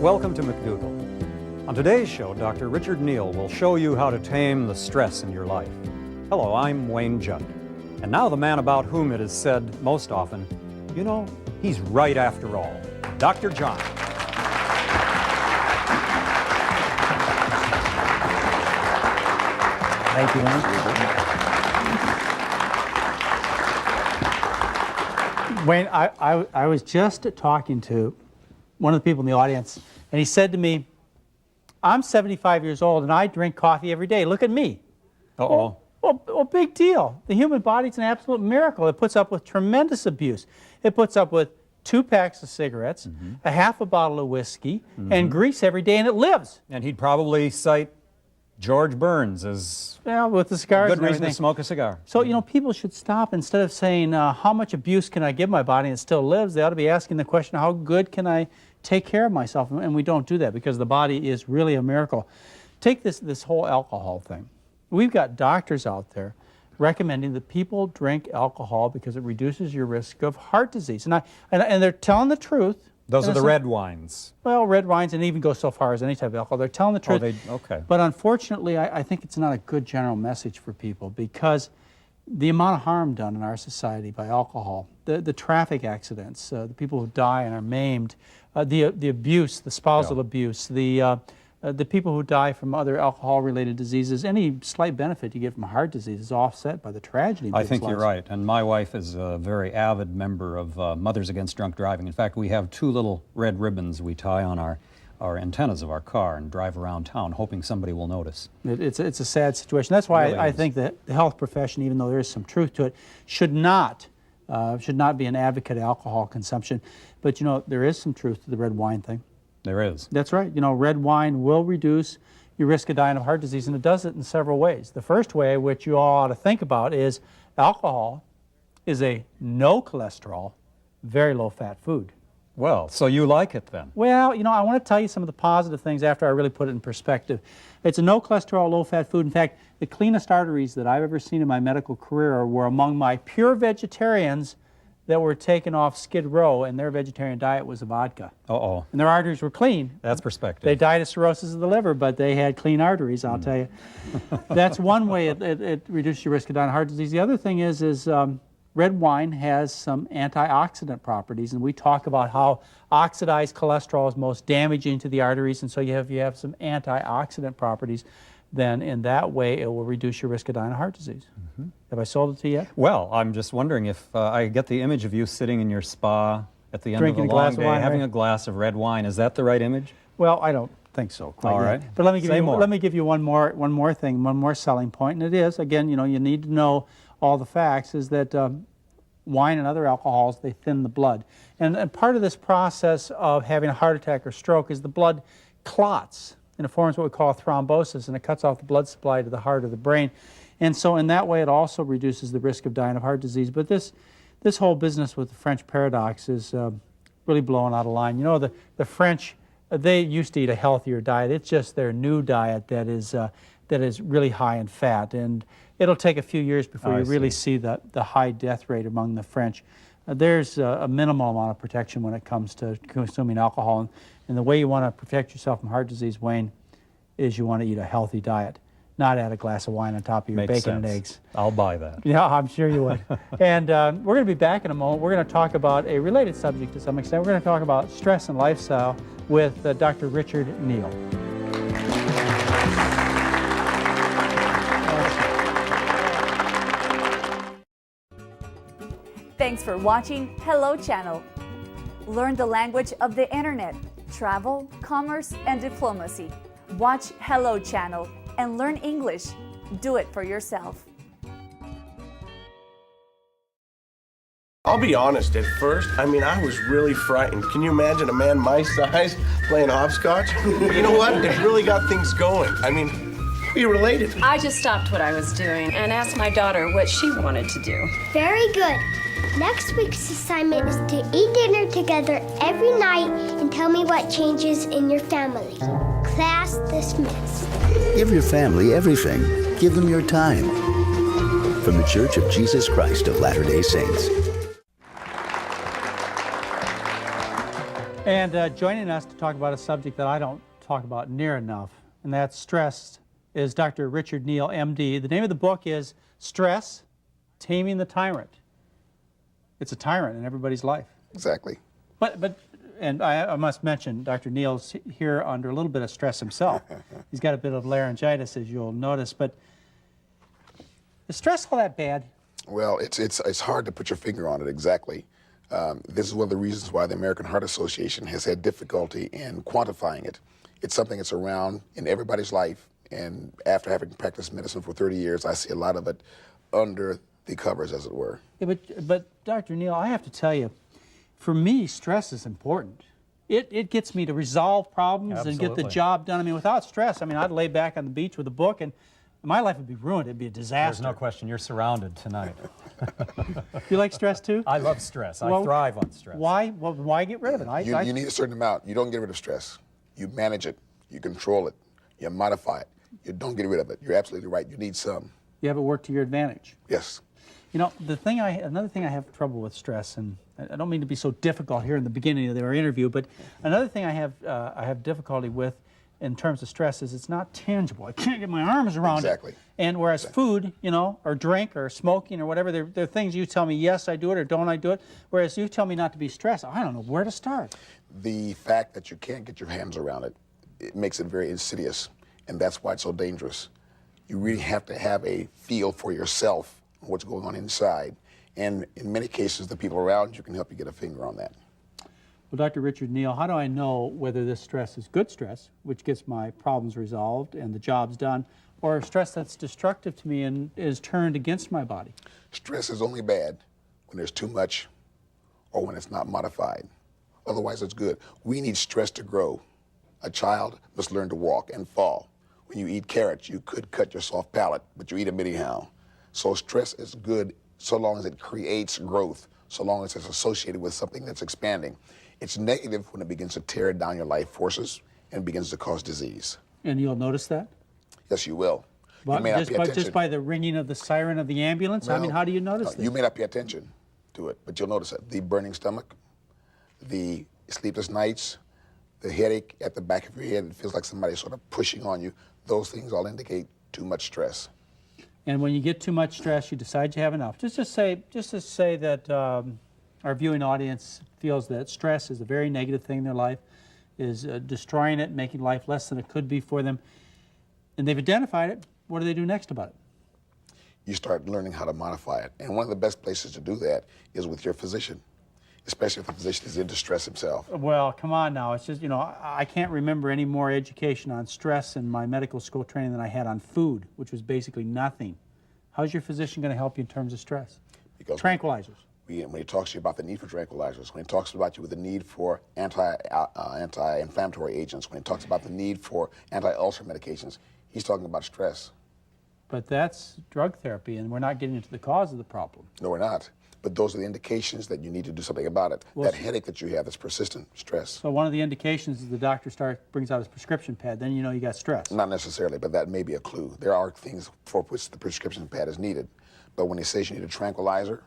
Welcome to McDougall. On today's show, Dr. Richard Neal will show you how to tame the stress in your life. Hello, I'm Wayne Judd. And now the man about whom it is said most often, you know, he's right after all, Dr. John. Thank you, Wayne. Wayne, I was just talking to one of the people in the audience, and he said to me, I'm 75 years old and I drink coffee every day. Look at me. Uh-oh. Well, big deal. The human body's an absolute miracle. It puts up with tremendous abuse. It puts up with 2 packs of cigarettes, a half a bottle of whiskey, and grease every day, and it lives. And he'd probably cite George Burns as with the cigars good reason to smoke a cigar. So, you know, people should stop, instead of saying, how much abuse can I give my body and it still lives, they ought to be asking the question, how good can I take care of myself? And we don't do that because the body is really a miracle. Take this whole alcohol thing. We've got doctors out there recommending that people drink alcohol because it reduces your risk of heart disease. And they're telling the truth. Those are the red wines. Well, red wines, and even go so far as any type of alcohol. They're telling the truth. Okay. But unfortunately, I think it's not a good general message for people, because the amount of harm done in our society by alcohol, the traffic accidents, the people who die and are maimed, the abuse, the spousal abuse, the people who die from other alcohol-related diseases, any slight benefit you get from heart disease is offset by the tragedy. I think you're right. And my wife is a very avid member of Mothers Against Drunk Driving. In fact, we have 2 little red ribbons we tie on our antennas of our car and drive around town, hoping somebody will notice. It's a sad situation. That's why I think that the health profession, even though there is some truth to it, should not be an advocate of alcohol consumption. But, you know, there is some truth to the red wine thing. There is. That's right. You know, red wine will reduce your risk of dying of heart disease, and it does it in several ways. The first way, which you all ought to think about, is alcohol is a no cholesterol, very low fat food. Well, so you like it then? Well, you know, I want to tell you some of the positive things after I really put it in perspective. It's a no cholesterol, low fat food. In fact, the cleanest arteries that I've ever seen in my medical career were among my pure vegetarians that were taken off Skid Row, and their vegetarian diet was vodka. Uh-oh. And their arteries were clean. That's perspective. They died of cirrhosis of the liver, but they had clean arteries, I'll tell you. That's one way it reduces your risk of dying of heart disease. The other thing is red wine has some antioxidant properties, and we talk about how oxidized cholesterol is most damaging to the arteries, and so you have some antioxidant properties. Then in that way it will reduce your risk of dying of heart disease. Have I sold it to you yet? Well, I'm just wondering if I get the image of you sitting in your spa at the end Drinking of a a glass long of day, wine, having right? a glass of red wine. Is that the right image? Well, I don't think so quite All yet. right. But let me give you one more thing, one more selling point, and it is, again, you know, you need to know all the facts, is that wine and other alcohols, they thin the blood. And part of this process of having a heart attack or stroke is the blood clots, and it forms what we call thrombosis, and it cuts off the blood supply to the heart or the brain. And so in that way it also reduces the risk of dying of heart disease. But this whole business with the French paradox is really blowing out of line. You know, the French, they used to eat a healthier diet. It's just their new diet that is really high in fat. And it'll take a few years before you really see the high death rate among the French. There's a minimal amount of protection when it comes to consuming alcohol. And the way you want to protect yourself from heart disease, Wayne, is you want to eat a healthy diet, not add a glass of wine on top of your bacon and eggs. I'll buy that. Yeah, I'm sure you would. And we're going to be back in a moment. We're going to talk about a related subject to some extent. We're going to talk about stress and lifestyle with Dr. Richard Neal. Thanks for watching Hello Channel. Learn the language of the internet, travel, commerce, and diplomacy. Watch Hello Channel and learn English. Do it for yourself. I'll be honest, at first, I was really frightened. Can you imagine a man my size playing hopscotch? But you know what? It really got things going. We related. I just stopped what I was doing and asked my daughter what she wanted to do. Very good. Next week's assignment is to eat dinner together every night and tell me what changes in your family. Class dismissed. Give your family everything. Give them your time. From the Church of Jesus Christ of Latter-day Saints. And joining us to talk about a subject that I don't talk about near enough, and that's stress, is Dr. Richard Neal, MD. The name of the book is Stress, Taming the Tyrant. It's a tyrant in everybody's life. Exactly. And I must mention, Dr. Neal's here under a little bit of stress himself. He's got a bit of laryngitis, as you'll notice. But is stress all that bad? Well, it's hard to put your finger on it exactly. This is one of the reasons why the American Heart Association has had difficulty in quantifying it. It's something that's around in everybody's life, and after having practiced medicine for 30 years, I see a lot of it under the covers, as it were. Yeah, but Dr. Neal, I have to tell you, for me, stress is important. It gets me to resolve problems and get the job done. I mean, without stress, I mean, I'd lay back on the beach with a book and my life would be ruined. It'd be a disaster. There's no question. You're surrounded tonight. You like stress too? I love stress. I thrive on stress. Why? Well, why get rid of it? You need a certain amount. You don't get rid of stress. You manage it. You control it. You modify it. You don't get rid of it. You're absolutely right. You need some. You have it work to your advantage. Yes. You know, another thing I have trouble with stress, and I don't mean to be so difficult here in the beginning of our interview, but another thing I have difficulty with in terms of stress is it's not tangible. I can't get my arms around Exactly. it. And whereas food, you know, or drink or smoking or whatever, they're things you tell me, yes, I do it, or don't I do it. Whereas you tell me not to be stressed, I don't know where to start. The fact that you can't get your hands around it, it makes it very insidious, and that's why it's so dangerous. You really have to have a feel for yourself, what's going on inside. And in many cases, the people around you can help you get a finger on that. Well, Dr. Richard Neal, how do I know whether this stress is good stress, which gets my problems resolved and the job's done, or stress that's destructive to me and is turned against my body? Stress is only bad when there's too much or when it's not modified. Otherwise, it's good. We need stress to grow. A child must learn to walk and fall. When you eat carrots, you could cut your soft palate, but you eat them anyhow. So stress is good so long as it creates growth, so long as it's associated with something that's expanding. It's negative when it begins to tear down your life forces and begins to cause disease. And you'll notice that? Yes, you will. Well, you may not pay attention. just by the ringing of the siren of the ambulance? Well, I mean, how do you notice this? You may not pay attention to it, but you'll notice it. The burning stomach, the sleepless nights, the headache at the back of your head, it feels like somebody's sort of pushing on you. Those things all indicate too much stress. And when you get too much stress, you decide you have enough. Just to say that our viewing audience feels that stress is a very negative thing in their life, is destroying it, making life less than it could be for them, and they've identified it. What do they do next about it? You start learning how to modify it. And one of the best places to do that is with your physician, especially if the physician is into stress himself. Well, come on now. It's just, you know, I can't remember any more education on stress in my medical school training than I had on food, which was basically nothing. How's your physician going to help you in terms of stress? Because tranquilizers. When he talks to you about the need for tranquilizers, when he talks about you with the need for anti-inflammatory agents, when he talks about the need for anti-ulcer medications, he's talking about stress. But that's drug therapy, and we're not getting into the cause of the problem. No, we're not. But those are the indications that you need to do something about it. Well, that headache that you have that's persistent, stress. So one of the indications is the doctor brings out his prescription pad, then you know you got stress. Not necessarily, but that may be a clue. There are things for which the prescription pad is needed. But when he says you need a tranquilizer,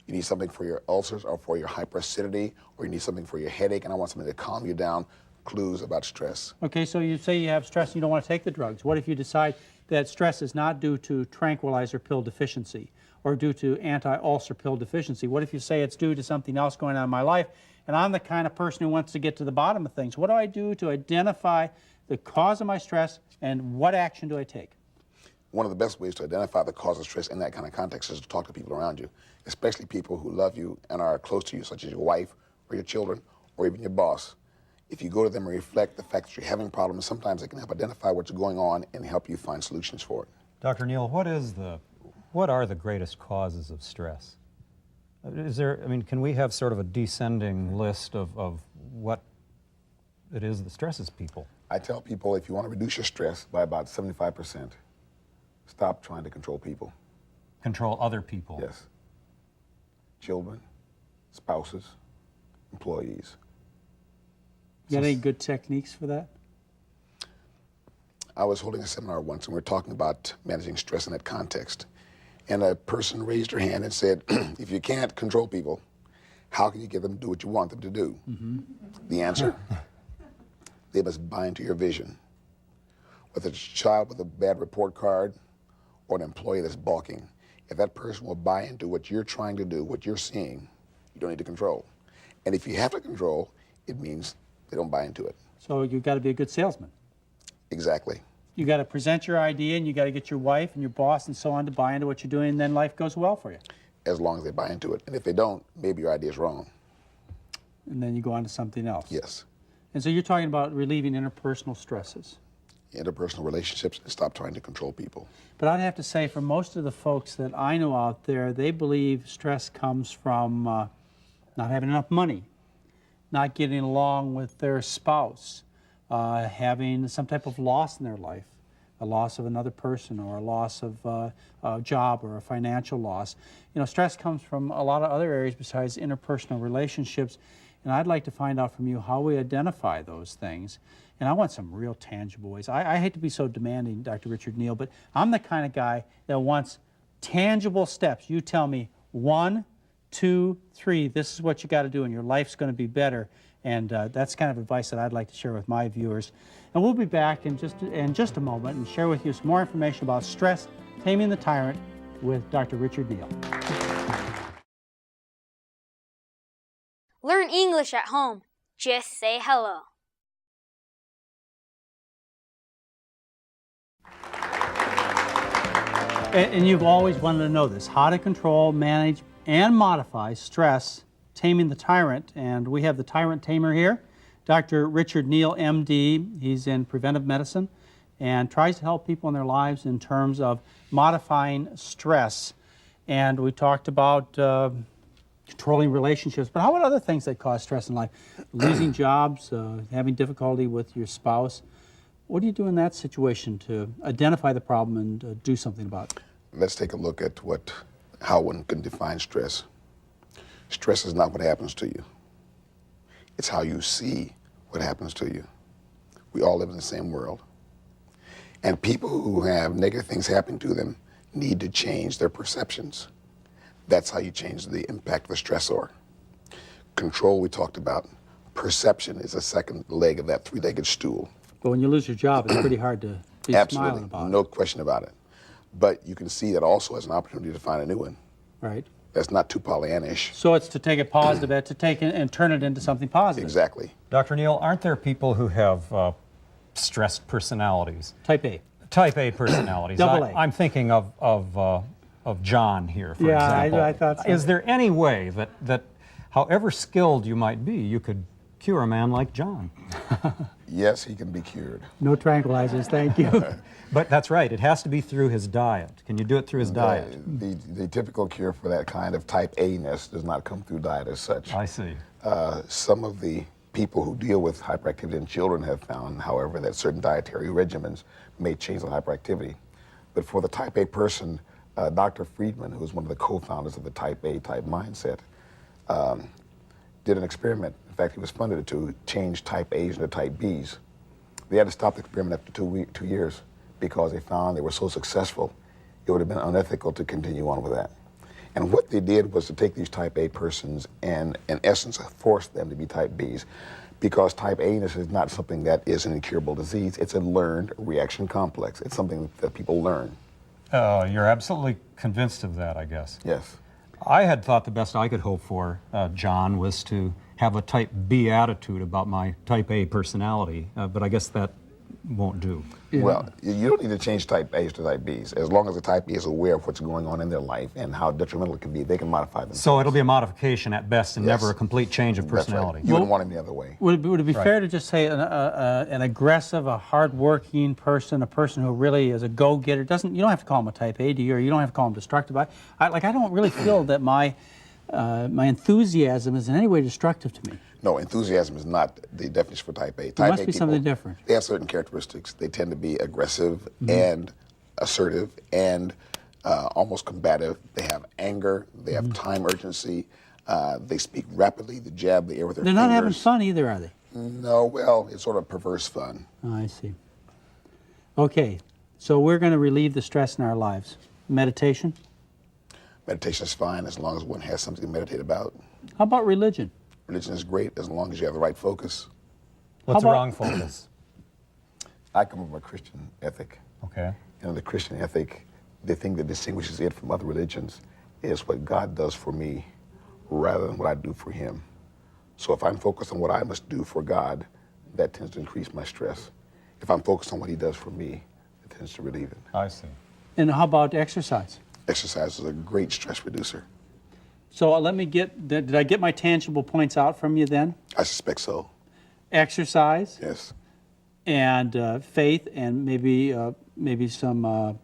you need something for your ulcers or for your hyperacidity, or you need something for your headache, and I want something to calm you down, clues about stress. Okay, so you say you have stress and you don't want to take the drugs. What if you decide that stress is not due to tranquilizer pill deficiency or due to anti-ulcer pill deficiency? What if you say it's due to something else going on in my life, and I'm the kind of person who wants to get to the bottom of things? What do I do to identify the cause of my stress, and what action do I take? One of the best ways to identify the cause of stress in that kind of context is to talk to people around you, especially people who love you and are close to you, such as your wife or your children or even your boss. If you go to them and reflect the fact that you're having problems, sometimes they can help identify what's going on and help you find solutions for it. Dr. Neal, what are the greatest causes of stress? Can we have sort of a descending list of what it is that stresses people? I tell people, if you want to reduce your stress by about 75%, stop trying to control people. Control other people? Yes. Children, spouses, employees. You got any good techniques for that? I was holding a seminar once, and we were talking about managing stress in that context. And a person raised her hand and said, if you can't control people, How can you get them to do what you want them to do? The answer? They must buy into your vision. Whether it's a child with a bad report card or an employee that's balking, if that person will buy into what you're trying to do, what you're seeing, you don't need to control. And if you have to control, it means they don't buy into it. So you've got to be a good salesman. Exactly. You got to present your idea, and you got to get your wife and your boss and so on to buy into what you're doing, and then life goes well for you. As long as they buy into it. And if they don't, maybe your idea is wrong. And then you go on to something else. Yes. And so you're talking about relieving interpersonal stresses. Interpersonal relationships, and stop trying to control people. But I'd have to say, for most of the folks that I know out there, they believe stress comes from not having enough money, not getting along with their spouse, having some type of loss in their life, a loss of another person, or a loss of a job, or a financial loss. You know, stress comes from a lot of other areas besides interpersonal relationships, and I'd like to find out from you how we identify those things. And I want some real tangible ways. I hate to be so demanding, Dr. Richard Neal, but I'm the kind of guy that wants tangible steps. You tell me 1, 2, 3, this is what you got to do and your life's going to be better. And that's kind of advice that I'd like to share with my viewers. And we'll be back in just a moment and share with you some more information about stress, taming the tyrant, with Dr. Richard Neal. Learn English at home. Just say hello. And you've always wanted to know this, how to control, manage, and modify stress, taming the tyrant. And we have the tyrant tamer here, Dr. Richard Neal, MD. He's in preventive medicine and tries to help people in their lives in terms of modifying stress. And we talked about controlling relationships, but how about other things that cause stress in life? Losing jobs, having difficulty with your spouse. What do you do in that situation to identify the problem and do something about it? Let's take a look at how one can define stress. Stress is not what happens to you. It's how you see what happens to you. We all live in the same world. And people who have negative things happen to them need to change their perceptions. That's how you change the impact of the stressor. Control, we talked about. Perception is a second leg of that three-legged stool. But when you lose your job, it's pretty hard to be smiling about it. No question about it. But you can see that also as an opportunity to find a new one. Right. That's not too Pollyannish. So it's to take a positive, to take it and turn it into something positive. Exactly. Dr. Neal, aren't there people who have stressed personalities? Type A. Type A personalities. Double A. I'm thinking of John here, for example. Yeah, I thought so. Is there any way that however skilled you might be, you could cure a man like John? Yes, he can be cured. No tranquilizers, thank you. But that's right, it has to be through his diet. Can you do it through his diet? The typical cure for that kind of type A-ness does not come through diet as such. I see. Some of the people who deal with hyperactivity in children have found, however, that certain dietary regimens may change the hyperactivity. But for the type A person, Dr. Friedman, who's one of the co-founders of the type A type mindset, did an experiment. In fact, he was funded to change type A's into type B's. They had to stop the experiment after 2 years because they found they were so successful, it would have been unethical to continue on with that. And what they did was to take these type A persons and, in essence, force them to be type B's, because type A-ness is not something that is an incurable disease. It's a learned reaction complex. It's something that people learn. You're absolutely convinced of that, I guess. Yes. I had thought the best I could hope for, John, was to have a type B attitude about my type A personality, but I guess that won't do. Yeah. Well, you don't need to change type A's to type B's. As long as the type B is aware of what's going on in their life and how detrimental it can be, they can modify themselves. So it'll be a modification at best and Yes. never a complete change of personality. That's right. You wouldn't want him the other way. Would it be Right. fair to just say an aggressive, a hard-working person, a person who really is a go-getter? You don't have to call him a type A, do you? Or you don't have to call him destructive. I don't really feel that my enthusiasm is in any way destructive to me. No, enthusiasm is not the definition for type A. Type There must A be people, something different. They have certain characteristics. They tend to be aggressive and assertive and almost combative. They have anger. They have time urgency. They speak rapidly. They jab the air with their They're fingers. not having fun either, are they? No, well, it's sort of perverse fun. Oh, I see. Okay, so we're going to relieve the stress in our lives. Meditation? Meditation is fine as long as one has something to meditate about. How about religion? Religion is great as long as you have the right focus. What's How the about- wrong focus? I come from a Christian ethic. Okay. And the Christian ethic, the thing that distinguishes it from other religions is what God does for me rather than what I do for him. So if I'm focused on what I must do for God, that tends to increase my stress. If I'm focused on what he does for me, it tends to relieve it. I see. And how about exercise? Exercise is a great stress reducer. So let me did I get my tangible points out from you then? I suspect so. Exercise Yes. and faith and maybe some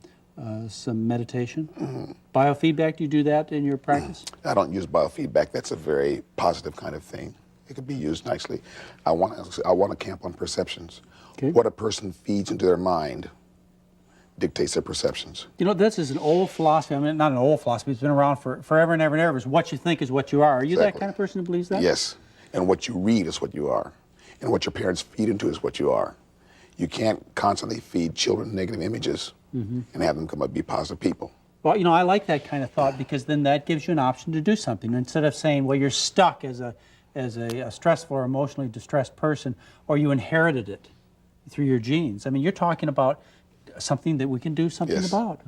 meditation. Biofeedback, do you do that in your practice? I don't use biofeedback. That's a very positive kind of thing. It could be used nicely. I want to camp on perceptions. Okay. What a person feeds into their mind dictates their perceptions. You know, this is an old philosophy. I mean, not an old philosophy. It's been around for forever and ever and ever. It's what you think is what you are. Are you that Exactly. kind of person who believes that? Yes. And what you read is what you are. And what your parents feed into is what you are. You can't constantly feed children negative images and have them come up be positive people. Well, you know, I like that kind of thought because then that gives you an option to do something. Instead of saying, well, you're stuck as a stressful or emotionally distressed person, or you inherited it through your genes. I mean, you're talking about something that we can do something Yes. about.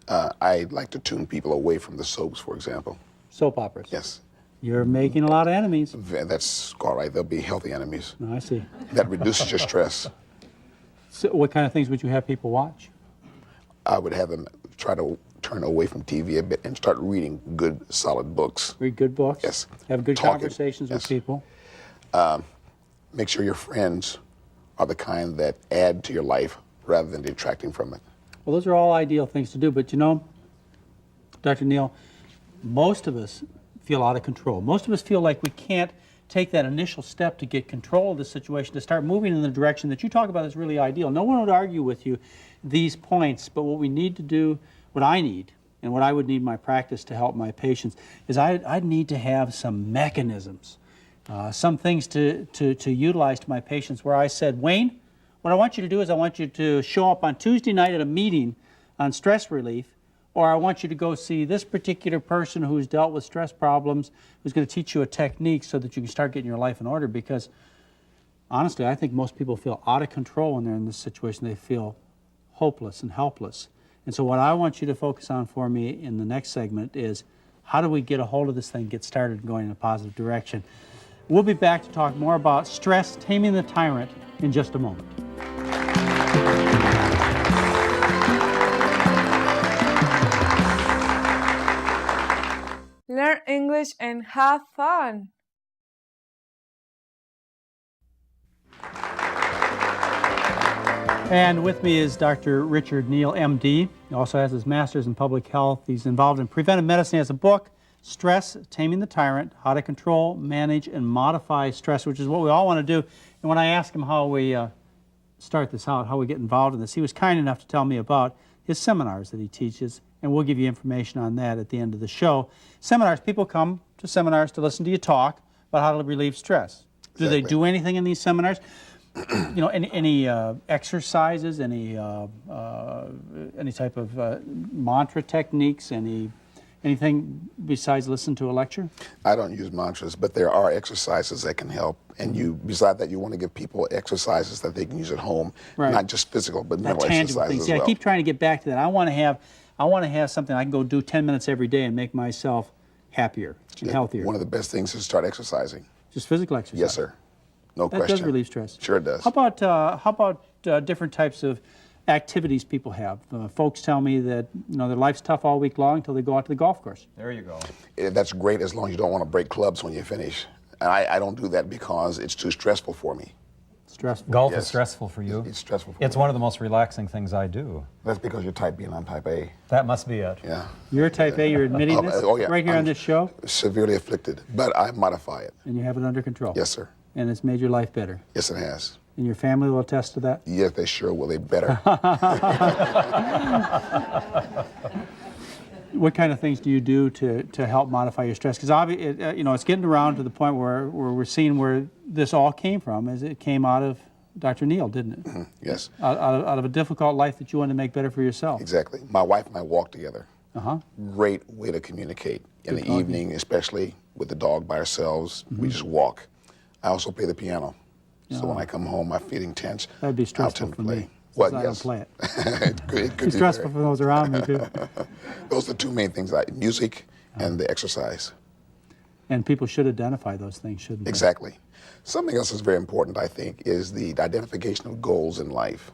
I like to tune people away from the soaps, for example. Soap operas. Yes. You're making a lot of enemies. That's all right. They'll be healthy enemies. I see. That reduces your stress. So what kind of things would you have people watch? I would have them try to turn away from TV a bit and start reading good, solid books. Read good books? Yes. Have good Talking. conversations with Yes. people? Make sure your friends are the kind that add to your life rather than detracting from it. Well, those are all ideal things to do, but you know, Dr. Neal, most of us feel out of control. Most of us feel like we can't take that initial step to get control of the situation, to start moving in the direction that you talk about is really ideal. No one would argue with you these points, but what we need to do, what I need, and what I would need in my practice to help my patients, is I'd need to have some mechanisms, some things to utilize to my patients where I said, Wayne, what I want you to do is I want you to show up on Tuesday night at a meeting on stress relief, or I want you to go see this particular person who's dealt with stress problems, who's going to teach you a technique so that you can start getting your life in order. Because honestly, I think most people feel out of control when they're in this situation. They feel hopeless and helpless. And so what I want you to focus on for me in the next segment is how do we get a hold of this thing, get started and going in a positive direction. We'll be back to talk more about stress, taming the tyrant, in just a moment. Learn English and have fun. And with me is Dr. Richard Neal, MD. He also has his master's in public health. He's involved in preventive medicine. He has a book, Stress, Taming the Tyrant, How to Control, Manage, and Modify Stress, which is what we all want to do. And when I asked him how we start this out, how we get involved in this, he was kind enough to tell me about his seminars that he teaches, and we'll give you information on that at the end of the show. Seminars, people come to seminars to listen to you talk about how to relieve stress. Do they do anything in these seminars? You know, any exercises, any type of mantra techniques, anything besides listen to a lecture? I don't use mantras, but there are exercises that can help. And beside that, you want to give people exercises that they can use at home, Right. not just physical, but mental Tangible exercises things. as Yeah, well. I keep trying to get back to that. I want to have something I can go do 10 minutes every day and make myself happier and healthier. One of the best things is to start exercising. Just physical exercise. Yes, sir. No That question. does relieve stress. Sure it does. How about different types of activities people have? Folks tell me that their life's tough all week long until they go out to the golf course. There you go. That's great as long as you don't want to break clubs when you finish. And I don't do that because it's too stressful for me. Stressful. Golf Yes. is stressful for you. It's stressful for It's me. one of the most relaxing things I do. That's because you're type B and I'm type A. That must be it. Yeah. You're type A, you're admitting this Oh, yeah. right here I'm on this show, Severely afflicted, but I modify it. and you have it under control. Yes, sir. And it's made your life better. Yes, it has. And your family will attest to that? Yes, they sure will. They better. What kind of things do you do to help modify your stress? Because it's getting around to the point where we're seeing where this all came from, as it came out of Dr. Neal, didn't it? Yes. Out of a difficult life that you wanted to make better for yourself. Exactly. My wife and I walk together. Uh-huh. Great way to communicate. In the talking. evening, especially, with the dog by ourselves. We just walk. I also play the piano. So when I come home, I'm feeling tense. That'd be I'll stressful tend for to play. me. Well, I don't yes. play it. It could It's be stressful very- for those around me, too. Those are the two main things, like music and the exercise. And people should identify those things, shouldn't they? Exactly. Something else that's very important, I think, is the identification of goals in life.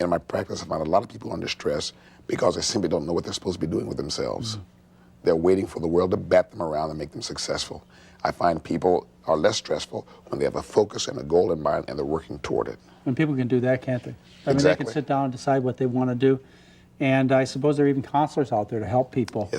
In my practice, I find a lot of people under stress because they simply don't know what they're supposed to be doing with themselves. They're waiting for the world to bat them around and make them successful. I find people are less stressful when they have a focus and a goal in mind and they're working toward it. And people can do that, can't they? I mean, they Exactly. can sit down and decide what they want to do. And I suppose there are even counselors out there to help people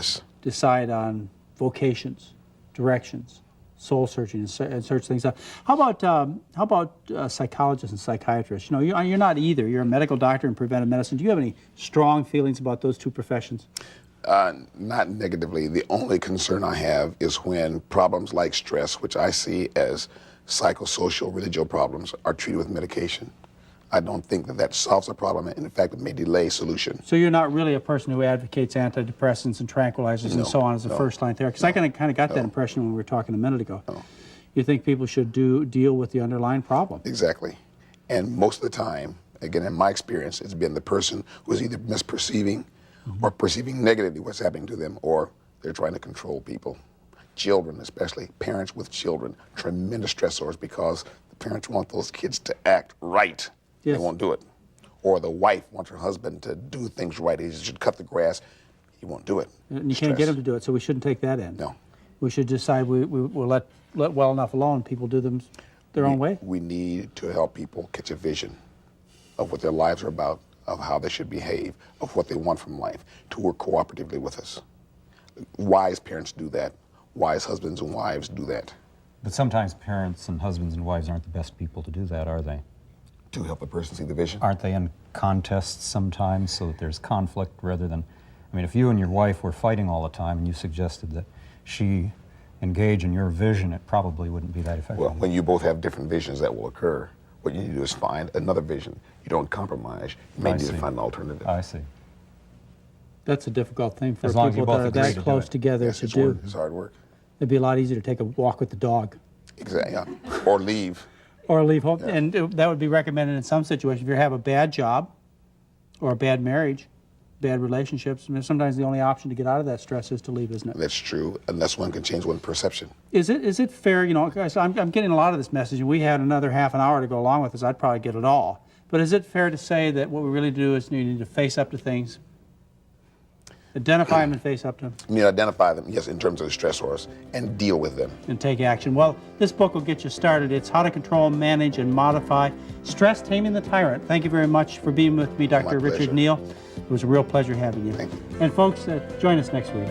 decide on vocations, directions, soul searching, and search things out. How about psychologists and psychiatrists? You know, you're not either. You're a medical doctor in preventive medicine. Do you have any strong feelings about those two professions? Not negatively. The only concern I have is when problems like stress, which I see as psychosocial, religious problems, are treated with medication. I don't think that solves a problem, and in fact, it may delay solution. So you're not really a person who advocates antidepressants and tranquilizers and so on as a first-line therapy? Because I kind of got that impression when we were talking a minute ago. You think people should deal with the underlying problem? Exactly. And most of the time, again, in my experience, it's been the person who's either misperceiving or perceiving negatively what's happening to them, or they're trying to control people. Children, especially parents with children, tremendous stressors because the parents want those kids to act right. Yes. They won't do it. Or the wife wants her husband to do things right. He should cut the grass. He won't do it. And you can't get them to do it, so we shouldn't take that in. No. We should decide we'll let well enough alone. People do them their own way. We need to help people catch a vision of what their lives are about, of how they should behave, of what they want from life, to work cooperatively with us. Wise parents do that. Wise husbands and wives do that. But sometimes parents and husbands and wives aren't the best people to do that, are they? To help a person see the vision. Aren't they in contests sometimes so that there's conflict rather than, I mean, if you and your wife were fighting all the time and you suggested that she engage in your vision, it probably wouldn't be that effective. Well, when you both have different visions, that will occur. What you need to do is find another vision. You don't compromise. You may need to find an alternative. I see. That's a difficult thing for As long as you people that both are agree that to do close it. together Yes, to it's do. work. It's hard work. It'd be a lot easier to take a walk with the dog. Exactly. Yeah. Or leave. Or leave home. Yeah. And that would be recommended in some situations. If you have a bad job or a bad marriage, bad relationships, I mean, sometimes the only option to get out of that stress is to leave, isn't it? That's true, unless one can change one's perception. Is it fair, you know, guys, I'm getting a lot of this message, and we had another half an hour to go along with this, I'd probably get it all. But is it fair to say that what we really do is you need to face up to things, identify them and face up to them? You need to identify them, yes, in terms of the stressors, and deal with them. And take action. Well, this book will get you started. It's How to Control, Manage, and Modify Stress, Taming the Tyrant. Thank you very much for being with me, Dr. Richard Neal. It was a real pleasure having you. Thank you. And folks, join us next week.